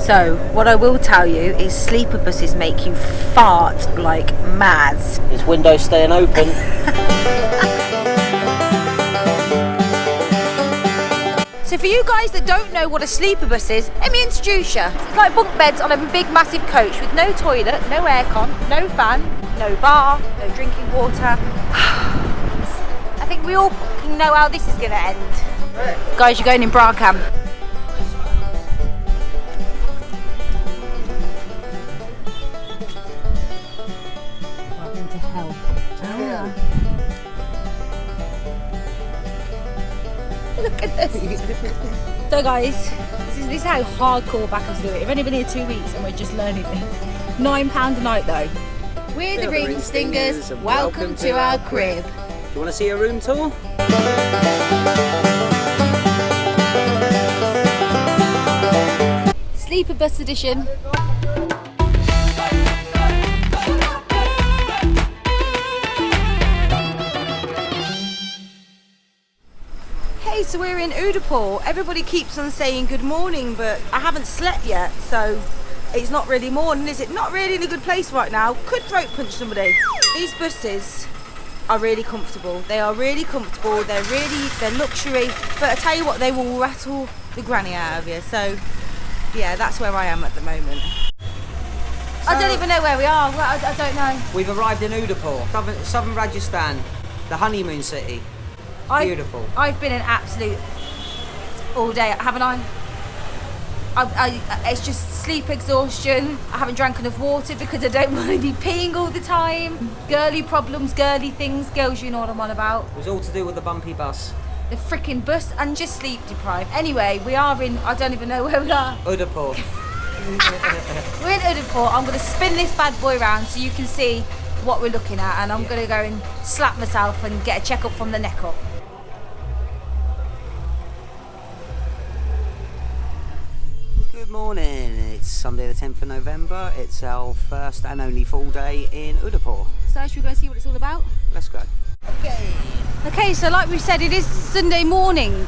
So, what I will tell you is sleeper buses make you fart like mad. Is window staying open? So for you guys that don't know what a sleeper bus is, let me introduce you. It's like bunk beds on a big massive coach with no toilet, no aircon, no fan, no bar, no drinking water. I think we all fucking know how this is going to end. Guys, you're going in bra cam. Welcome to hell. Look at this. So guys, this is how hardcore backers do it. We've only been here 2 weeks and we're just learning this. £9 a night though. We're the RingStingers. Welcome to our crib. Do you want to see a room tour? Sleeper bus edition. Hey, so we're in Udaipur. Everybody keeps on saying good morning, but I haven't slept yet, so it's not really morning, is it? Not really in a good place right now. Could throat punch somebody. These buses are really comfortable. They are really comfortable. They're luxury. But I tell you what, they will rattle the granny out of you. So yeah, that's where I am at the moment. So, I don't even know where we are. Well, I don't know. We've arrived in Udaipur, southern Rajasthan, the honeymoon city. Beautiful. I've been an absolute all day, haven't I? It's just sleep exhaustion. I haven't drank enough water because I don't want to be peeing all the time. Girly problems, girly things, girls, you know what I'm on about. It was all to do with the bumpy bus. The freaking bus and just sleep deprived. Anyway, we are in, I don't even know where we are. Udaipur. We're in Udaipur. I'm going to spin this bad boy around so you can see what we're looking at, and I'm going to go and slap myself and get a checkup from the neck up. Good morning, it's Sunday the 10th of November. It's our first and only full day in Udaipur. So should we go and see what it's all about? Let's go. Okay, so like we said, it is Sunday morning.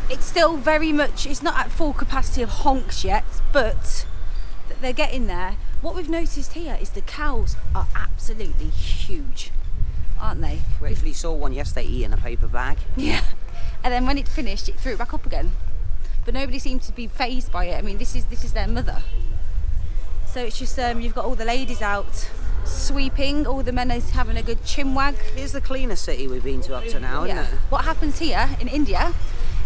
It's still very much, it's not at full capacity of honks yet, but they're getting there. What we've noticed here is the cows are absolutely huge, aren't they? We actually saw one yesterday eating a paper bag. Yeah, and then when it finished, it threw it back up again. But nobody seemed to be fazed by it. I mean, this is their mother. So it's just, you've got all the ladies out sweeping, all the men are having a good chinwag. Here's the cleanest city we've been to up to now, isn't it? What happens here in India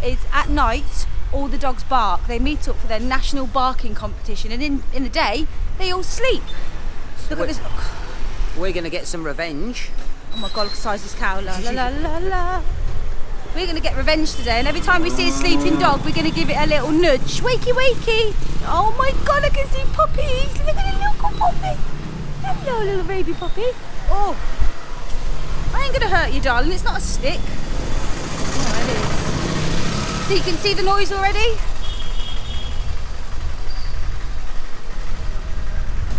is at night, all the dogs bark. They meet up for their national barking competition, and in the day, they all sleep. Look at this. We're going to get some revenge. Oh my God, look at the size of this cow. La, la, la, la, la. We're going to get revenge today, and every time we see a sleeping dog, we're going to give it a little nudge. Wakey, wakey. Oh my God, I can see puppies. Look at the little puppy. Hello, little baby puppy. Oh, I ain't going to hurt you, darling. It's not a stick. Oh, it is. So you can see the noise already?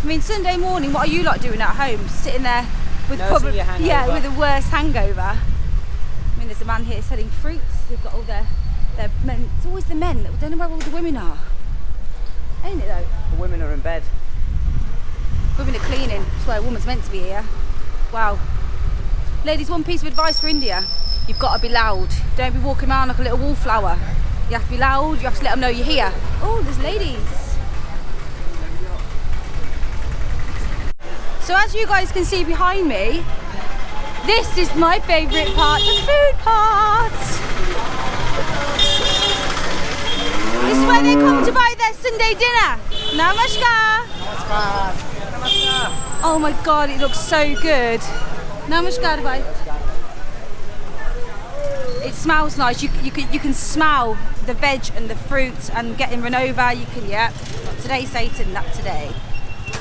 I mean, Sunday morning, what are you like doing at home? Sitting there with Nursing your hangover. with the worst hangover. I mean, there's a man here selling fruits. They've got all their men. It's always the men. I don't know where all the women are. Ain't it though? The women are in bed. Women are cleaning. That's where a woman's meant to be here. Wow. Ladies, one piece of advice for India. You've got to be loud. Don't be walking around like a little wallflower. You have to be loud. You have to let them know you're here. Oh, there's ladies. So as you guys can see behind me, this is my favourite part, the food part. This is where they come to buy their Sunday dinner. Namaskar. Namaskar. Namaskar. Oh my God, it looks so good. Namaskar, bhai. It smells nice. You can smell the veg and the fruit and getting run over. You can, yeah. Today's Satan, not today.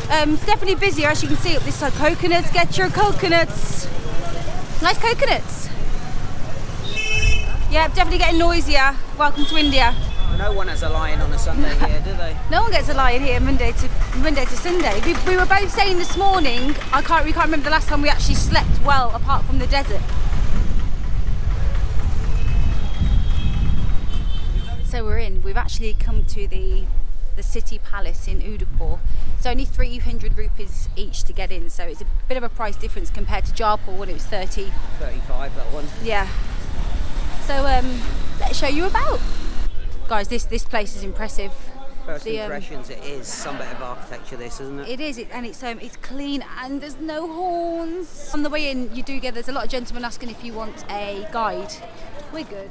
It's definitely busier, as you can see up this side. Coconuts, get your coconuts. Nice coconuts. Yeah, definitely getting noisier. Welcome to India. No one has a lion on a Sunday here, do they? No one gets a lion here Monday to Sunday. We were both saying this morning, we can't remember the last time we actually slept well apart from the desert. So we've actually come to the the city palace in Udaipur. It's only 300 rupees each to get in, so it's a bit of a price difference compared to Jaipur when it was 30. 35, that one. Yeah. So let's show you about. Guys, this place is impressive. First impressions, it is some bit of architecture, this, isn't it? It is, and it's clean and there's no horns. On the way in, there's a lot of gentlemen asking if you want a guide. We're good.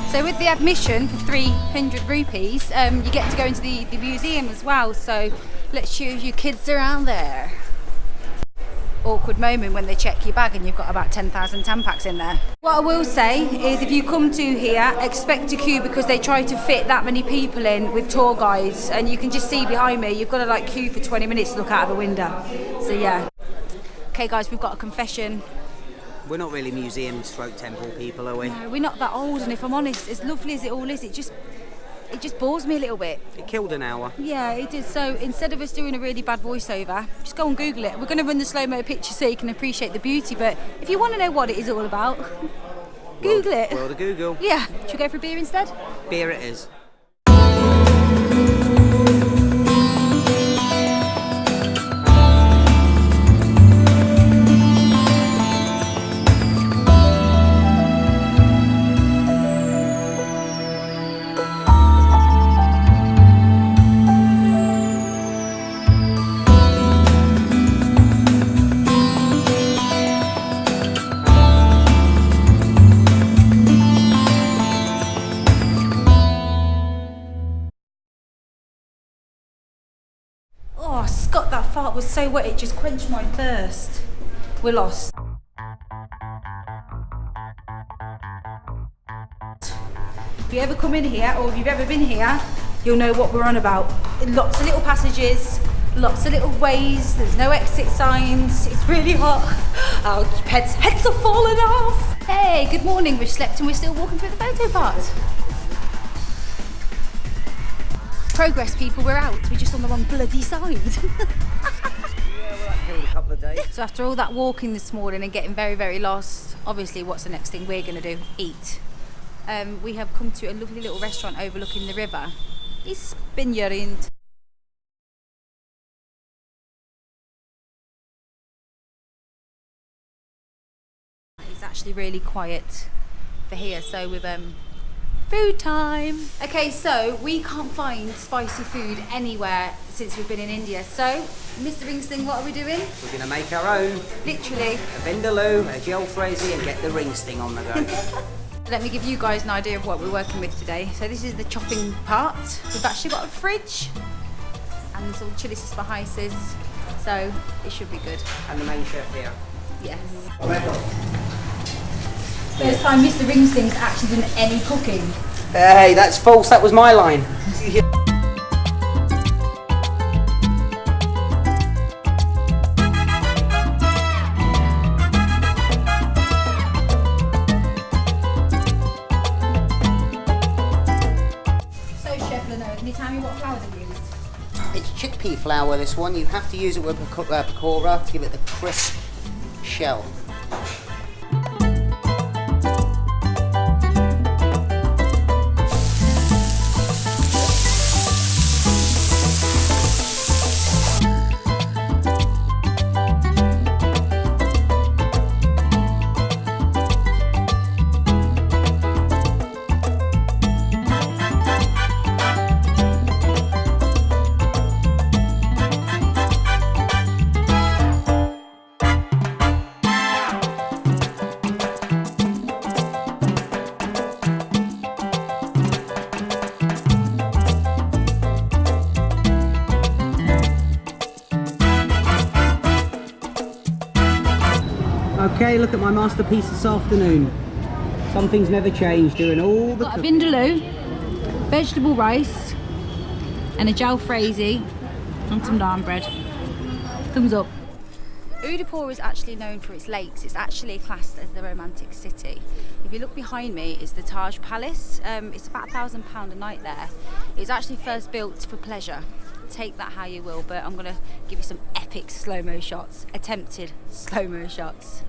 So with the admission for 300 rupees, you get to go into the museum as well. So let's show you kids around there. Awkward moment when they check your bag and you've got about 10,000 Tampax in there. What I will say is if you come to here, expect a queue because they try to fit that many people in with tour guides, and you can just see behind me, you've got to like queue for 20 minutes to look out of a window. So yeah. Okay guys, we've got a confession. We're not really museum/temple people, are we? No, we're not that old, and if I'm honest, as lovely as it all is, it just bores me a little bit. It killed an hour. Yeah, it did. So instead of us doing a really bad voiceover, just go and Google it. We're going to run the slow-mo picture so you can appreciate the beauty, but if you want to know what it is all about, Google it. World of Google. Yeah. Should we go for a beer instead? Beer it is. Oh, Scott, that fart was so wet, it just quenched my thirst. We're lost. If you ever come in here, or if you've ever been here, you'll know what we're on about. Lots of little passages, lots of little ways, there's no exit signs, it's really hot. Our heads are falling off. Hey, good morning, we've slept and we're still walking through the photo part. Progress, people, we're out. We're just on the wrong bloody side. Yeah, well, that killed a couple of days. So after all that walking this morning and getting very, very lost, obviously what's the next thing we're going to do? Eat. We have come to a lovely little restaurant overlooking the river. It's Spinjarind. It's actually really quiet for here, so we've food time. Okay, so we can't find spicy food anywhere since we've been in India. So, Mr. RingSting, what are we doing? We're going to make our own. Literally. A vindaloo, a jalfrezi, and get the RingSting on the go. Let me give you guys an idea of what we're working with today. So this is the chopping part. We've actually got a fridge and some chillis spices, so it should be good. And the main chef here. Yes. First time Mr. RingSting's actually done any cooking. Hey, that's false. That was my line. So, Chef Leno, can you tell me what flour they used? It's chickpea flour, this one. You have to use it with pakora to give it the crisp shell. Okay, look at my masterpiece this afternoon. Some things never change, doing all the Got a vindaloo, vegetable rice, and a jalfrezi, and some naan bread. Thumbs up. Udaipur is actually known for its lakes. It's actually classed as the romantic city. If you look behind me is the Taj Palace. It's about £1,000 a night there. It was actually first built for pleasure. Take that how you will, but I'm gonna give you some epic slow-mo shots, attempted slow-mo shots.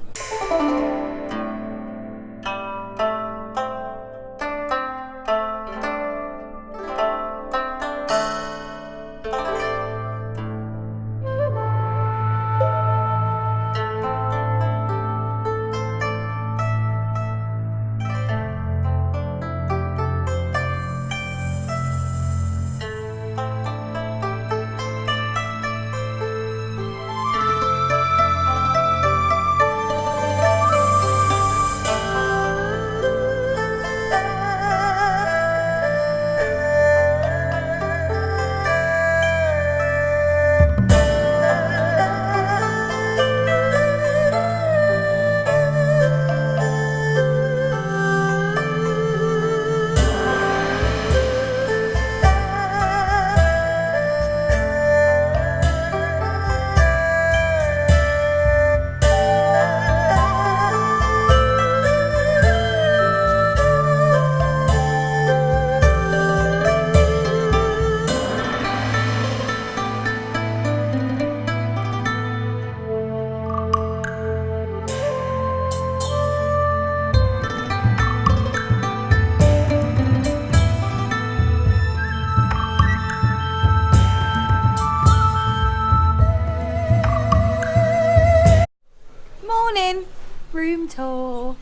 Morning, room tour.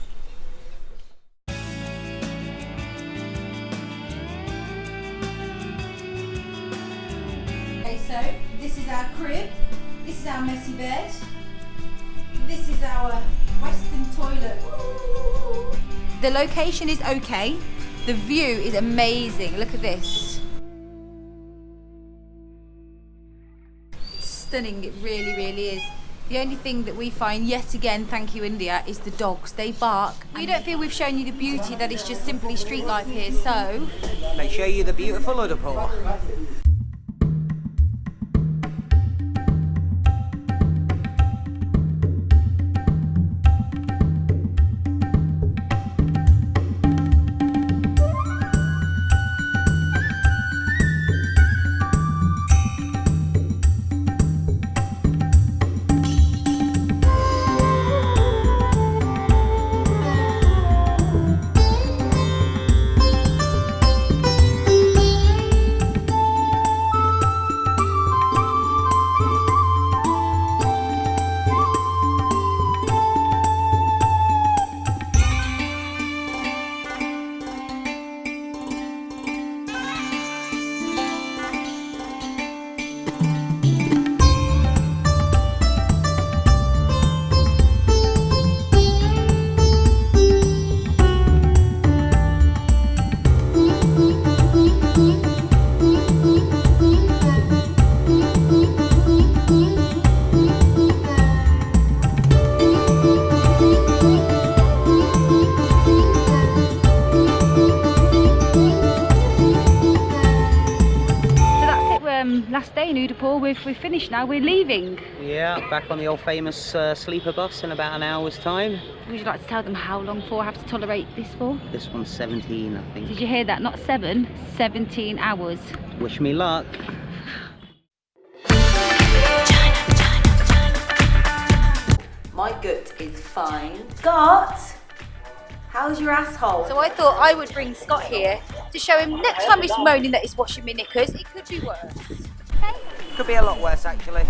Okay, so this is our crib, this is our messy bed, this is our western toilet. Ooh. The location is okay, the view is amazing, look at this. It's stunning, it really, really is. The only thing that we find, yet again, thank you India, is the dogs. They bark. We don't feel we've shown you the beauty that is just simply street life here, so... Let's show you the beautiful Udaipur. Last day in Udaipur, we've finished now, we're leaving. Yeah, back on the old famous sleeper bus in about an hour's time. Would you like to tell them how long for I have to tolerate this for? This one's 17, I think. Did you hear that? Not 7, 17 hours. Wish me luck. My gut is fine. Scott, how's your asshole? So I thought I would bring Scott here to show him next time he's moaning that he's washing me knickers, it could be worse. Okay? Could be a lot worse, actually.